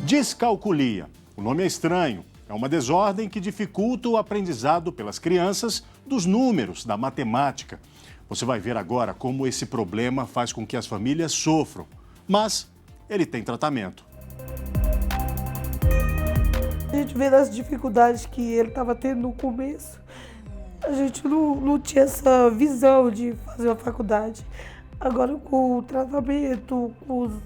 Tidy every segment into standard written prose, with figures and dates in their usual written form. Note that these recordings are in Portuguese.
Descalculia. O nome é estranho. É uma desordem que dificulta o aprendizado pelas crianças dos números, da matemática. Você vai ver agora como esse problema faz com que as famílias sofram. Mas ele tem tratamento. A gente vê as dificuldades que ele estava tendo no começo. A gente não tinha essa visão de fazer a faculdade. Agora, com o tratamento, com o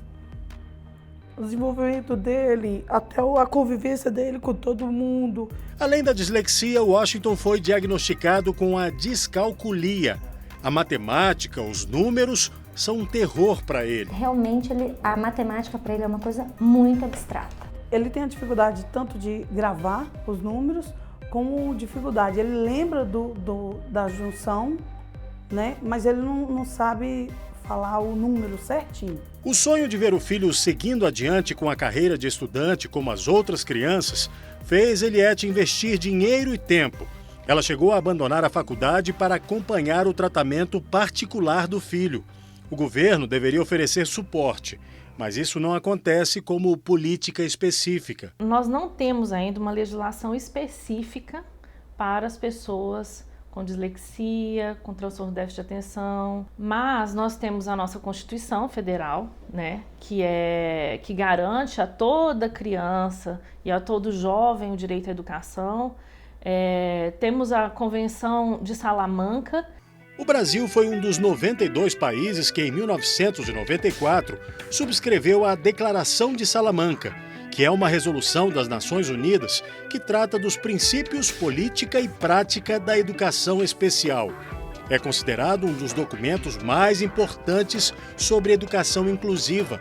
desenvolvimento dele, até a convivência dele com todo mundo. Além da dislexia, Washington foi diagnosticado com a descalculia. A matemática, os números, são um terror para ele. Realmente, a matemática para ele é uma coisa muito abstrata. Ele tem a dificuldade tanto de gravar os números, como dificuldade. Ele lembra da junção, né? Mas ele não sabe falar o número certinho. O sonho de ver o filho seguindo adiante com a carreira de estudante como as outras crianças fez Eliette investir dinheiro e tempo. Ela chegou a abandonar a faculdade para acompanhar o tratamento particular do filho. O governo deveria oferecer suporte, mas isso não acontece como política específica. Nós não temos ainda uma legislação específica para as pessoas com dislexia, com transtorno de déficit de atenção, mas nós temos a nossa Constituição Federal, né, que garante a toda criança e a todo jovem o direito à educação. Temos a Convenção de Salamanca. O Brasil foi um dos 92 países que, em 1994, subscreveu a Declaração de Salamanca, que é uma resolução das Nações Unidas que trata dos princípios, política e prática da educação especial. É considerado um dos documentos mais importantes sobre educação inclusiva.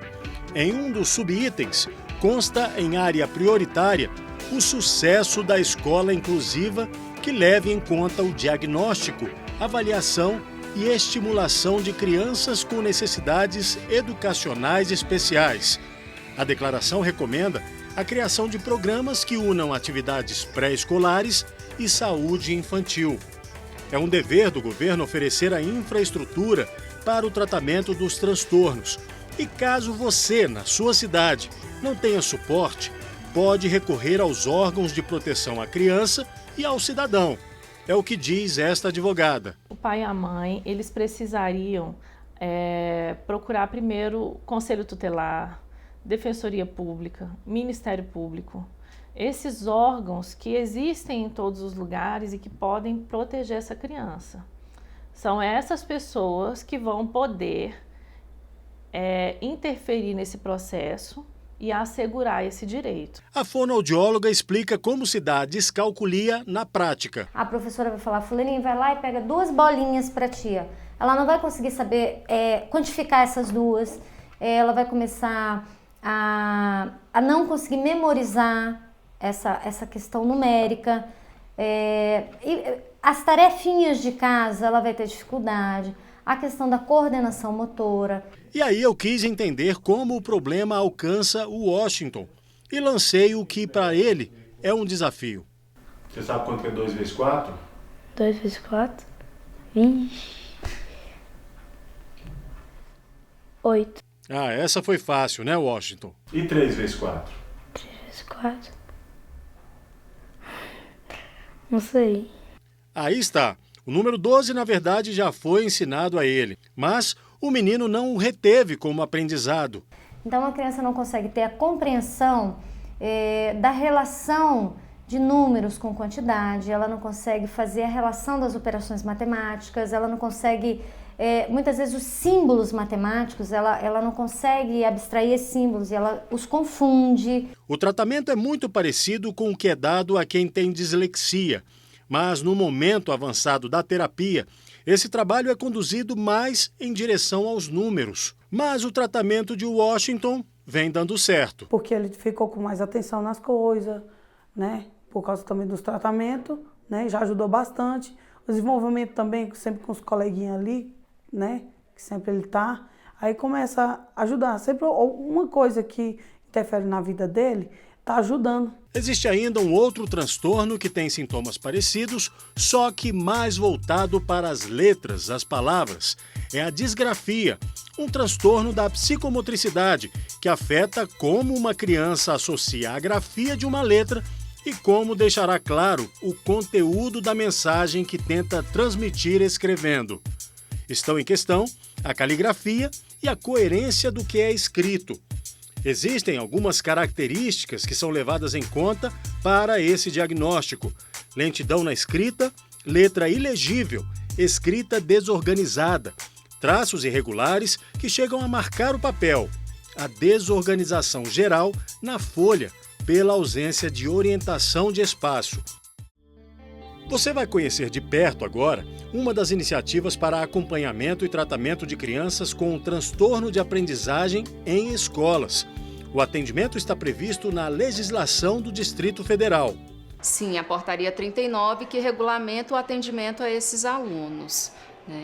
Em um dos subitens, consta em área prioritária o sucesso da escola inclusiva que leve em conta o diagnóstico, avaliação e estimulação de crianças com necessidades educacionais especiais. A declaração recomenda a criação de programas que unam atividades pré-escolares e saúde infantil. É um dever do governo oferecer a infraestrutura para o tratamento dos transtornos. E caso você, na sua cidade, não tenha suporte, pode recorrer aos órgãos de proteção à criança e ao cidadão. É o que diz esta advogada. O pai e a mãe, eles precisariam procurar primeiro Conselho Tutelar, Defensoria Pública, Ministério Público, esses órgãos que existem em todos os lugares e que podem proteger essa criança. São essas pessoas que vão poder interferir nesse processo e assegurar esse direito. A fonoaudióloga explica como se dá a descalculia na prática. A professora vai falar, fulaninho, vai lá e pega 2 bolinhas para tia. Ela não vai conseguir saber quantificar essas duas, ela vai começar a não conseguir memorizar essa questão numérica. E as tarefinhas de casa, ela vai ter dificuldade. A questão da coordenação motora. E aí eu quis entender como o problema alcança o Washington e lancei o que para ele é um desafio. Você sabe quanto é 2 vezes 4? 2 vezes 4? 8. Ah, essa foi fácil, né, Washington? E 3 vezes 4? 3 vezes 4? Não sei. Aí está. O número 12, na verdade, já foi ensinado a ele, mas o menino não o reteve como aprendizado. Então, a criança não consegue ter a compreensão da relação de números com quantidade, ela não consegue fazer a relação das operações matemáticas, ela não consegue, muitas vezes, os símbolos matemáticos, ela não consegue abstrair esses símbolos e ela os confunde. O tratamento é muito parecido com o que é dado a quem tem dislexia. Mas no momento avançado da terapia, esse trabalho é conduzido mais em direção aos números. Mas o tratamento de Washington vem dando certo. Porque ele ficou com mais atenção nas coisas, né? Por causa também dos tratamentos, né? Já ajudou bastante. O desenvolvimento também, sempre com os coleguinhas ali, né? Que sempre ele tá. Aí começa a ajudar. Sempre uma coisa que interfere na vida dele, está ajudando. Existe ainda um outro transtorno que tem sintomas parecidos, só que mais voltado para as letras, as palavras. É a disgrafia, um transtorno da psicomotricidade que afeta como uma criança associa a grafia de uma letra e como deixará claro o conteúdo da mensagem que tenta transmitir escrevendo. Estão em questão a caligrafia e a coerência do que é escrito. Existem algumas características que são levadas em conta para esse diagnóstico: lentidão na escrita, letra ilegível, escrita desorganizada, traços irregulares que chegam a marcar o papel, a desorganização geral na folha pela ausência de orientação de espaço. Você vai conhecer de perto agora uma das iniciativas para acompanhamento e tratamento de crianças com transtorno de aprendizagem em escolas. O atendimento está previsto na legislação do Distrito Federal. Sim, a portaria 39 que regulamenta o atendimento a esses alunos.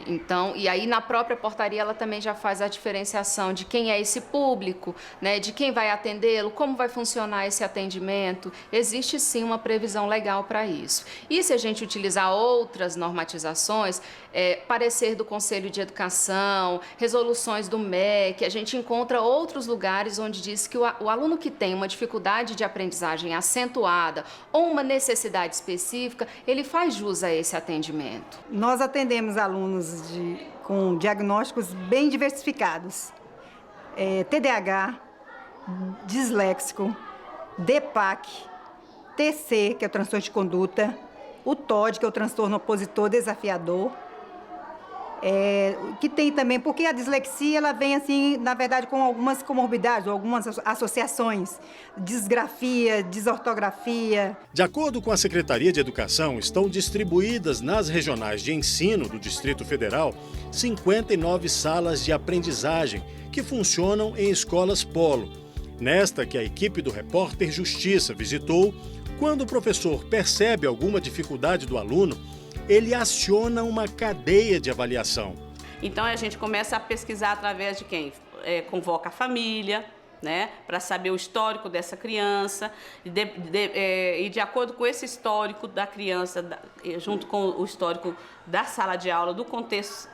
Então, e aí na própria portaria ela também já faz a diferenciação de quem é esse público, de quem vai atendê-lo, como vai funcionar esse atendimento. Existe sim uma previsão legal para isso. E se a gente utilizar outras normatizações, parecer do Conselho de Educação, resoluções do MEC, a gente encontra outros lugares onde diz que o aluno que tem uma dificuldade de aprendizagem acentuada ou uma necessidade específica, ele faz jus a esse atendimento. Nós atendemos alunos com diagnósticos bem diversificados. TDAH, disléxico, DPAC, TC, que é o transtorno de conduta, o TOD, que é o transtorno opositor desafiador, que tem também, porque a dislexia ela vem assim, na verdade, com algumas comorbidades, ou algumas associações, disgrafia, desortografia. De acordo com a Secretaria de Educação, estão distribuídas nas regionais de ensino do Distrito Federal 59 salas de aprendizagem que funcionam em escolas polo. Nesta que a equipe do Repórter Justiça visitou, quando o professor percebe alguma dificuldade do aluno, ele aciona uma cadeia de avaliação. Então a gente começa a pesquisar através de quem? Convoca a família, para saber o histórico dessa criança, e de acordo com esse histórico da criança, junto com o histórico da sala de aula, do contexto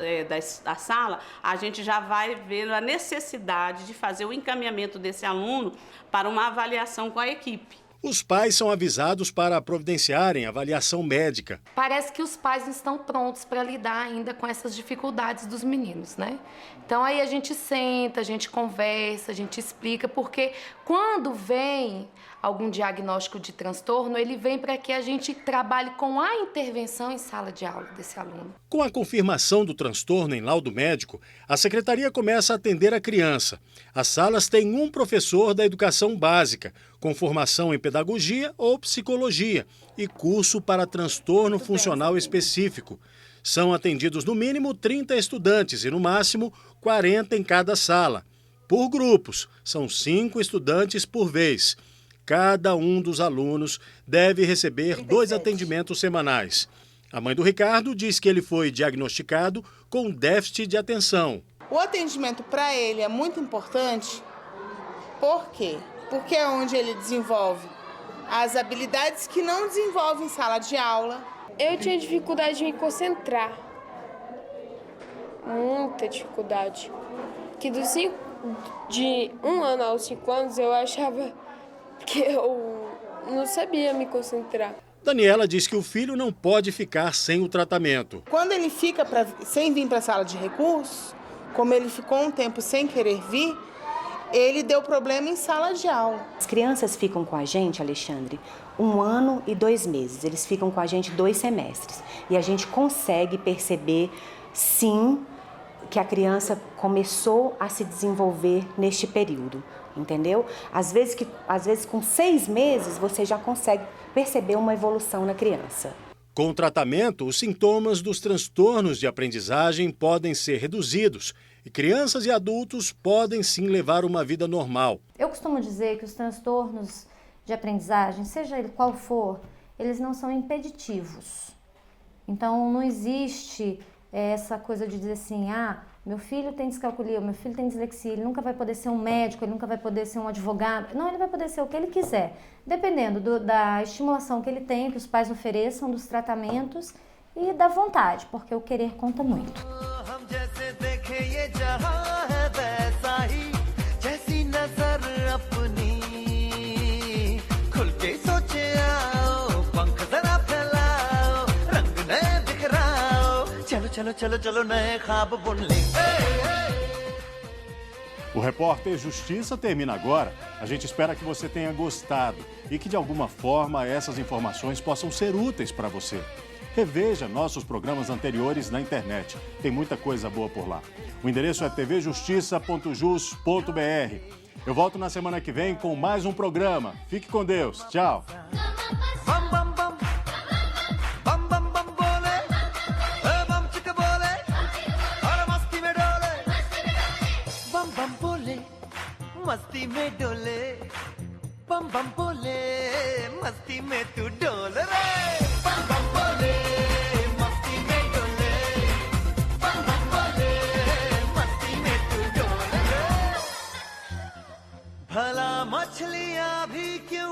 da sala, a gente já vai ver a necessidade de fazer o encaminhamento desse aluno para uma avaliação com a equipe. Os pais são avisados para providenciarem avaliação médica. Parece que os pais não estão prontos para lidar ainda com essas dificuldades dos meninos, Então aí a gente senta, a gente conversa, a gente explica, porque quando vem algum diagnóstico de transtorno, ele vem para que a gente trabalhe com a intervenção em sala de aula desse aluno. Com a confirmação do transtorno em laudo médico, a secretaria começa a atender a criança. As salas têm um professor da educação básica, com formação em pedagogia ou psicologia e curso para transtorno funcional específico. São atendidos no mínimo 30 estudantes e no máximo 40 em cada sala. Por grupos, são 5 estudantes por vez. Cada um dos alunos deve receber 2 atendimentos semanais. A mãe do Ricardo diz que ele foi diagnosticado com déficit de atenção. O atendimento para ele é muito importante. Por quê? Porque é onde ele desenvolve as habilidades que não desenvolve em sala de aula. Eu tinha dificuldade de me concentrar. Muita dificuldade. Que de 1 ano aos 5 anos eu achava que eu não sabia me concentrar. Daniela diz que o filho não pode ficar sem o tratamento. Quando ele fica sem vir para a sala de recursos, como ele ficou um tempo sem querer vir, ele deu problema em sala de aula. As crianças ficam com a gente, Alexandre, 1 ano e 2 meses. Eles ficam com a gente 2 semestres. E a gente consegue perceber, sim, que a criança começou a se desenvolver neste período, entendeu? Às vezes com 6 meses, você já consegue perceber uma evolução na criança. Com o tratamento, os sintomas dos transtornos de aprendizagem podem ser reduzidos e crianças e adultos podem sim levar uma vida normal. Eu costumo dizer que os transtornos de aprendizagem, seja ele qual for, eles não são impeditivos. Então não existe essa coisa de dizer assim, meu filho tem descalculia, meu filho tem dislexia, ele nunca vai poder ser um médico, ele nunca vai poder ser um advogado. Não, ele vai poder ser o que ele quiser, dependendo da estimulação que ele tem, que os pais ofereçam, dos tratamentos e da vontade, porque o querer conta muito. चलो चलो चलो नए ख्वाब बुन लेंगे। O Repórter Justiça termina agora. A gente espera que você tenha gostado e que, de alguma forma, essas informações possam ser úteis para você. Reveja nossos programas anteriores na internet. Tem muita coisa boa por lá. O endereço é tvjustiça.jus.br. Eu volto na semana que vem com mais um programa. Fique com Deus. Tchau. मस्ती में डोले बम बम बोले मस्ती में तू डोल रे बम बम बोले मस्ती में डोले बम बम बोले मस्ती में तू डोल रे भला मछलियां भी क्यों